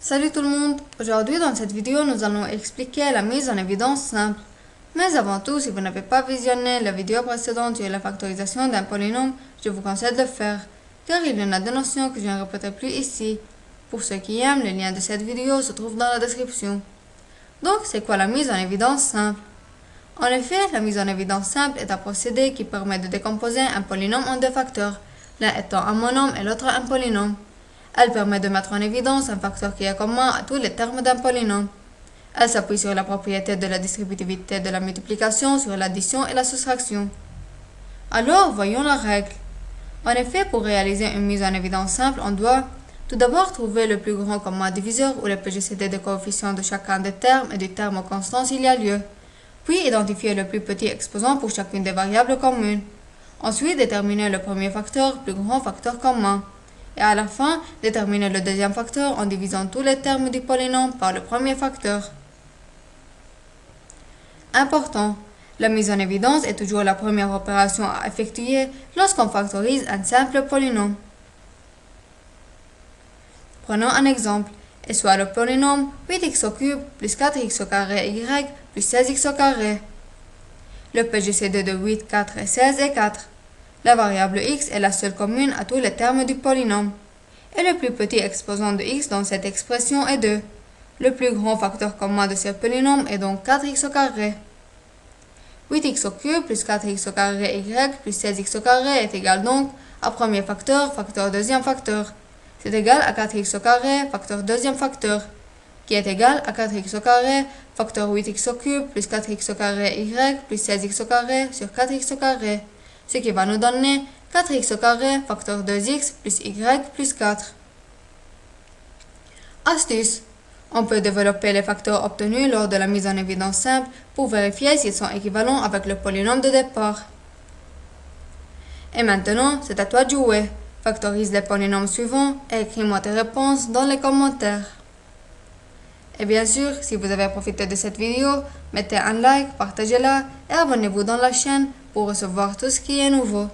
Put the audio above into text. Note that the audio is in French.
Salut tout le monde! Aujourd'hui dans cette vidéo nous allons expliquer la mise en évidence simple. Mais avant tout, si vous n'avez pas visionné la vidéo précédente sur la factorisation d'un polynôme, je vous conseille de le faire, car il y en a des notions que je ne répéterai plus ici. Pour ceux qui aiment, le lien de cette vidéo se trouve dans la description. Donc c'est quoi la mise en évidence simple? En effet, la mise en évidence simple est un procédé qui permet de décomposer un polynôme en deux facteurs, l'un étant un monôme et l'autre un polynôme. Elle permet de mettre en évidence un facteur qui est commun à tous les termes d'un polynôme. Elle s'appuie sur la propriété de la distributivité de la multiplication sur l'addition et la soustraction. Alors, voyons la règle. En effet, pour réaliser une mise en évidence simple, on doit tout d'abord trouver le plus grand commun diviseur ou le PGCD des coefficients de chacun des termes et du terme constant s'il y a lieu. Puis identifier le plus petit exposant pour chacune des variables communes. Ensuite, déterminer le premier facteur, plus grand facteur commun. Et à la fin, déterminer le deuxième facteur en divisant tous les termes du polynôme par le premier facteur. Important, la mise en évidence est toujours la première opération à effectuer lorsqu'on factorise un simple polynôme. Prenons un exemple, et soit le polynôme 8x au cube plus 4x au carré y plus 16x au carré. Le PGCD de 8, 4 et 16 est 4. La variable x est la seule commune à tous les termes du polynôme. Et le plus petit exposant de x dans cette expression est 2. Le plus grand facteur commun de ce polynôme est donc 4x au carré. 8x au cube plus 4x au carré y plus 16x au carré est égal donc à premier facteur, facteur deuxième facteur. C'est égal à 4x au carré, facteur deuxième facteur, qui est égal à 4x au carré, facteur 8x au cube plus 4x au carré y plus 16x au carré sur 4x au carré. Ce qui va nous donner 4x au carré facteur 2x plus y plus 4. Astuce. On peut développer les facteurs obtenus lors de la mise en évidence simple pour vérifier s'ils sont équivalents avec le polynôme de départ. Et maintenant, c'est à toi de jouer. Factorise les polynômes suivants et écris-moi tes réponses dans les commentaires. Et bien sûr, si vous avez profité de cette vidéo, mettez un like, partagez-la et abonnez-vous dans la chaîne pour recevoir tout ce qui est nouveau.